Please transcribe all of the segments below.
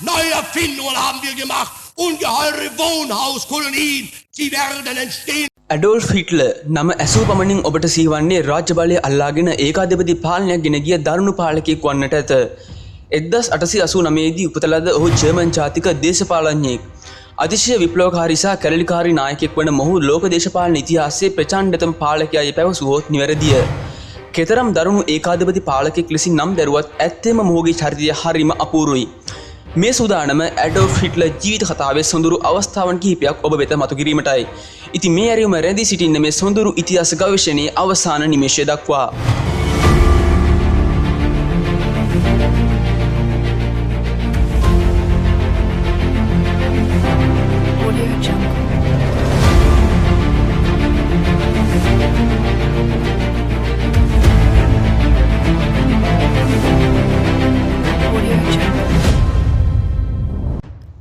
neue Erfindungen haben wir gemacht. Ungeheure Wohnhauskolonien, sie werden entstehen. Adolf Hitler නම ඇසූ පමණින් ඔබට සිහිවන්නේ රාජ්‍ය බලය අල්ලාගෙන ඒකාධිපති පාලනයක් ගෙන ගිය දරුණු පාලකයෙක් වන්නට ඇත. 1889 දී උපත ලද ඔහු ජර්මන් ජාතික දේශපාලඥයෙක්. අතිශය විප්ලවකාරී සහ කැරලිකාරී නායකයෙක් වන මොහු ලෝක දේශපාලන ඉතිහාසයේ ප්‍රචණ්ඩතම පාලකයායි පැවසුවොත් නිවැරදිය. කෙතරම් දරුණු ඒකාධිපති පාලකයෙක් ලෙසින් නම් දැරුවත් ඇත්තෙම මොහුගේ චරිතය හරිම අපූරුයි. මේ සූදානම ඇඩෝල්ෆ් හිට්ලර් ජීවිත කතාවේ සොඳුරු අවස්ථාවන් කිහිපයක් ඔබ වෙත මතු කිරීමටයි. ඉතින් මේ ඇරියුම රැඳී සිටින්න මේ සොඳුරු ඉතිහාස ගවේෂණයේ අවසාන නිමේෂය දක්වා.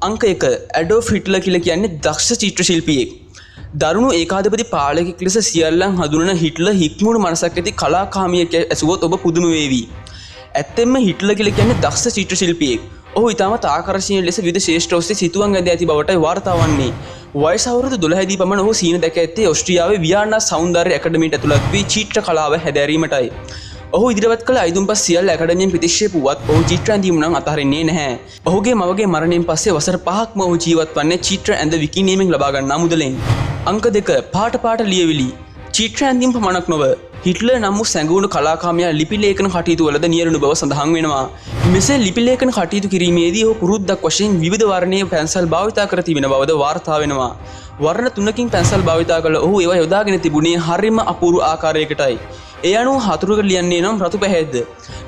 අංක 1 ඇඩෝල්ෆ් හිට්ලර් කියලා කියන්නේ දක්ෂ චිත්‍ර ශිල්පියෙක්. දරුණු ඒකාධිපති පාලකෙක් ලෙස සියල්ලන් හඳුනන හිට්ලර් හික්මුණු මනසක් ඇති කලාකාමියෙක් ඇසුවොත් ඔබ පුදුම වේවි. ඇත්තෙන්ම හිට්ලර් කියලා කියන්නේ දක්ෂ චිත්‍ර ශිල්පියෙක්. ඔහු ඉතාමත් ආකර්ශනීය ලෙස විවිධ ශේෂ්ඨ ඔස්සේ සිතුවම් ඇඳ ඇති බවටයි වාර්තා වන්නේ. වයස අවුරුදු 12 දී පමණ ඔහු සීන දැක ඇත්තේ ඕස්ට්‍රියාවේ වියන්නා සෞන්දර්ය ඇකඩමියට ඇතුළත් වී චිත්‍ර කලාව හැදෑරීමටයි. ඔහු ඉදිරිපත් කළ අයිදුම්පත් සියල්ල ඇකඩමියෙන් ප්‍රතික්ෂේප වුවත් ඔහු චිත්‍ර ඇඳීම නම් අතහරින්නේ නැහැ. ඔහුගේ මවගේ මරණයෙන් පස්සේ වසර 5ක්ම ඔහු ජීවත් වන්නේ චිත්‍ර ඇඳ විකිණීමෙන් ලබා ගන්නා මුදලෙන්. අංක 2 පාට ලියවිලි. චිත්‍ර ඇඳීම් පමණක් නොව හිට්ලර් නම් වූ සැඟවුණු කලාකාමයා ලිපි ලේඛන කටයුතු වලද නියැලුණු බව සඳහන් වෙනවා. මෙසේ ලිපි ලේඛන කටයුතු කිරීමේදී ඔහු පුරුද්දක් වශයෙන් විවිධ වර්ණයේ පැන්සල් භාවිතා කර තිබෙන බවද වාර්තා වෙනවා. වර්ණ 3කින් පැන්සල් භාවිතා කළ ඔහු ඒවා යොදාගෙන තිබුණේ හරිම අපූර්ව ආකාරයකටයි. ඒ අනුව හතුරකට ලියන්නේ නම් රතු පැහැයද,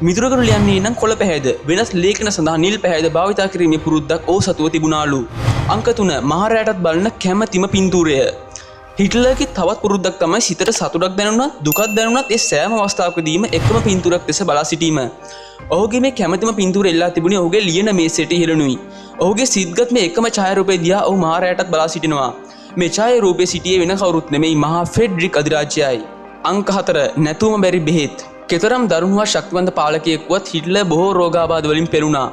මිතුරකට ලියන්නේ නම් කොළ පැහැයද, වෙනස් ලේඛන සඳහා නිල් පැහැයද භාවිතා කිරීමේ පුරුද්දක් ඔහු සතුව තිබුණාලු. අංක 3 මහරෑටත් බලන කැමැතිම පින්තූරය. හිට්ලර්ගේ තවත් පුරුද්දක් තමයි සිතට සතුටක් දැනුණත් දුකක් දැනුණත් ඒ සෑම අවස්ථාවකදීම එකම පින්තූරයක් දෙස බලා සිටීම. ඔහුගේ මේ කැමැතිම පින්තූර එල්ලා තිබුණේ ඔහුගේ ලියන මේසයට ඉහළනුයි. ඔහුගේ සිත්ගත් මේ එකම ඡායාරූපය දිහා ඔහු මහරෑටත් බලා සිටිනවා. මේ ඡායාරූපයේ සිටියේ වෙන කවුරුත් නෙමෙයි මහා ෆ්‍රෙඩරික් අධිරාජ්‍යයයි. අංක 4 නැතුවම බැරි බෙහෙත්. කෙතරම් දරුණුව ශක්තිවන්ත පාලකයෙක් වුවත් හිට්ලර් බොහෝ රෝගාබාධ වලින් පෙළුණා.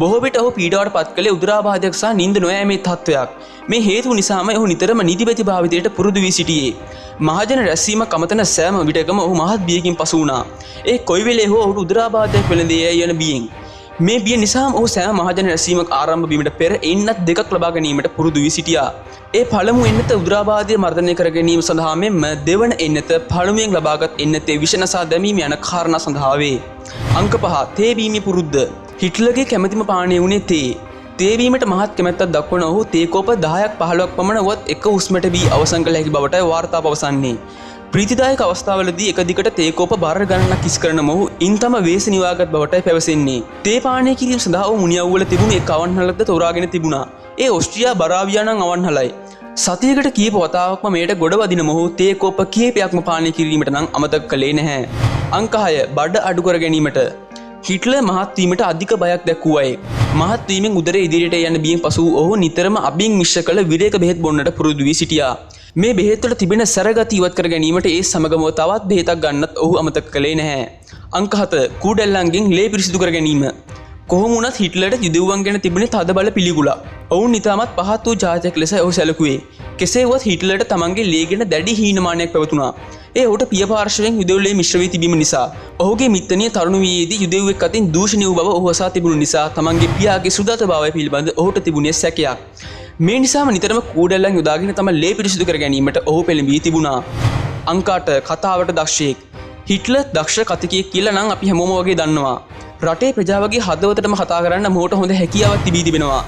බොහෝ විට ඔහු පීඩාවට පත් කළේ උදරාබාධයක් සහ නිින්ද නොයෑමේ තත්ත්වයක්. මේ හේතුව නිසාම ඔහු නිතරම නිදිපැති භාවිතයට පුරුදු වී සිටියේ. මහජන රැස්වීමක් අමතන සෑම විටකම ඔහු මහත් බියකින් පසු වුණා. ඒ කොයි වෙලේ හෝ ඔහුට උදරාබාධයක් වෙළඳේ යන බියෙන්. මේ බිය නිසාම ඔහු සෑම මහජන රැස්වීමක් ආරම්භ වීමට පෙර එන්නත් දෙකක් ලබා ගැනීමට පුරුදු වී සිටියා. ඒ පළමු එන්නත උදරාබාධය මර්ධනය කර ගැනීම සඳහා මෙන්ම දෙවන එන්නත පළමුවෙන් ලබාගත් එන්නතේ විෂ නසා දැමීම යන කාරණා සඳහා වේ. අංක 5 තේ බීමේ පුරුද්ද. හිට්ලර්ගේ කැමැතිම පානය වුණේ තේ. තේ බීමට මහත් කැමැත්තක් දක්වන ඔහු තේ කෝප 10ක් 15ක් පමණ වත් එක උස්මට බී අවසන් කළ හැකි බවටයි වාර්තා පවසන්නේ. ප්‍රීතිදායක අවස්ථාවලදී එක දිගට තේ කෝප බර ගණනක් කිස් කරන මොහු ඉන් තම වේස නිවාගත් බවටයි පැවසෙන්නේ. තේ පානය කිරීම සඳහා ඔහු මුනියව්වල තිබුණු එක් අවන්හලක්ද තෝරාගෙන තිබුණා. ඒ ඕස්ට්‍රියා බරාවියා නම් අවන්හලයි. සතියකට කීප වතාවක්ම මේට ගොඩ වදින මොහු තේ කෝප කීපයක්ම පානය කිරීමට නම් අමතක කළේ නැහැ. අංක 6 බඩ අඩු කර ගැනීමට. හිට්ලර් මහත් වීමට අධික බයක් දැක්වූ අයෙක්. මහත් වීමෙන් උදරය ඉදිරියට යන බියෙන් පසු ඔහු නිතරම අබින් මිශ්‍ර කළ විරේක බෙහෙත් බොන්නට පුරුදු වී සිටියා. මේ බෙහෙත් වල තිබෙන සැරගති ඉවත් කර ගැනීමට ඒ සමගම තවත් බෙහෙතක් ගන්නත් ඔහු අමතක කළේ නැහැ. අංක 7 කූඩැල්ලන්ගෙන් ලේ පිරිසිදු කර ගැනීම. කොහොම වුණත් හිට්ලර්ට යුදෙව්වන් ගැන තිබුණේ තද බල පිළිකුලක්. ඔවුන් ඉතාමත් පහත් වූ ජාතියක් ලෙස ඔහු සැලකුවේ. කෙසේ වුවත් හිට්ලර්ට තමන්ගේ ලේ ගැන දැඩි හීනමානයක් පැවතුණා. ඒ ඔහුට පිය පාර්ශවයෙන් යුදෙව් ලේ මිශ්‍ර වී තිබීම නිසා. ඔහුගේ මිත්තණිය තරුණ වියේදී යුදෙව්වෙක් අතින් දූෂණය වූ බව ඔහු අසා තිබුණු නිසා තමන්ගේ පියාගේ සුදත භාවය පිළිබඳ ඔහුට තිබුණේ සැකයක්. මේ නිසාම නිතරම කූඩැල්ලන් යොදාගෙන තම ලේ පිරිසිදු කර ගැනීමට ඔහු පෙළඹී තිබුණා. අංක 8 කතාවට දක්ෂයෙක්. හිට්ලර් දක්ෂ කතිකයෙක් කියලා නම් අපි හැමෝම වගේ දන්නවා. රටේ ප්‍රජාවගේ හදවතටම කතා කරන්න මොහුට හොඳ හැකියාවක් තිබී තිබෙනවා.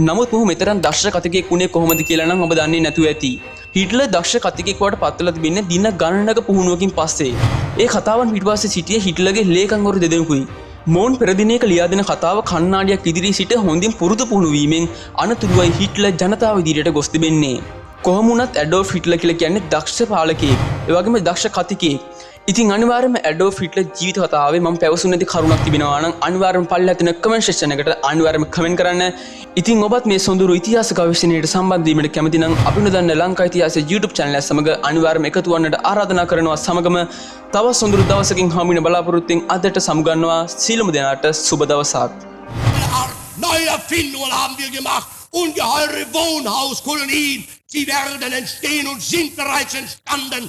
නමුත් මොහු මෙතරම් දක්ෂ කතිකයෙක් වුණේ කොහොමද කියලා නම් ඔබ දන්නේ නැතුව ඇති. හිට්ලර් දක්ෂ කතිකයෙක් බවට පත්වලා තිබෙන්නේ දින ගණනක පුහුණුවකින් පස්සේ. ඒ කතාවන් පිටපස්සේ සිටියේ හිට්ලර්ගේ ලේකම්වරු දෙදෙනෙකුයි. මොවුන් පෙර දිනයක ලියා දෙන කතාව කණ්ණාඩියක් ඉදිරියේ සිට හොඳින් පුරුදු පුහුණු වීමෙන් අනතුරුවයි හිට්ලර් ජනතාව ඉදිරියට ගොස් තිබෙන්නේ. කොහොම වුණත් ඇඩෝල්ෆ් හිට්ලර් කියලා කියන්නේ දක්ෂ පාලකයෙක්. ඒ වගේම දක්ෂ කතිකයෙක්. ඉතින් අනිවාර්යයෙන්ම ඇඩෝල්ෆ් හිට්ලර් ජීවිත කතාවේ මම පැවසුන නැති කරුණක් තිබෙනවා නම් අනිවාර්යයෙන්ම පල්ලෙහා තියෙන කමෙන්ට් සෙක්ෂන් එකට අනිවාර්යයෙන්ම කමෙන්ට් කරන්න. ඉතින් ඔබත් මේ සොඳුරු ඉතිහාස ගවේෂණයට සම්බන්ධ වීමට කැමති නම් අපි නොදන්න ලංකා ඉතිහාසයේ YouTube channel එක සමග අනිවාර්යයෙන්ම එකතු වන්නට ආරාධනා කරනවා. සමගම තවත් සොඳුරු දවසකින් හමු වෙන බලාපොරොත්තුෙන් අදට සමුගන්නවා. සීලමු දෙනාට සුබ දවසක්. neue Erfindungen haben wir gemacht. Ungeheure Wohnhauskolonien. Sie werden entstehen und sind bereits entstanden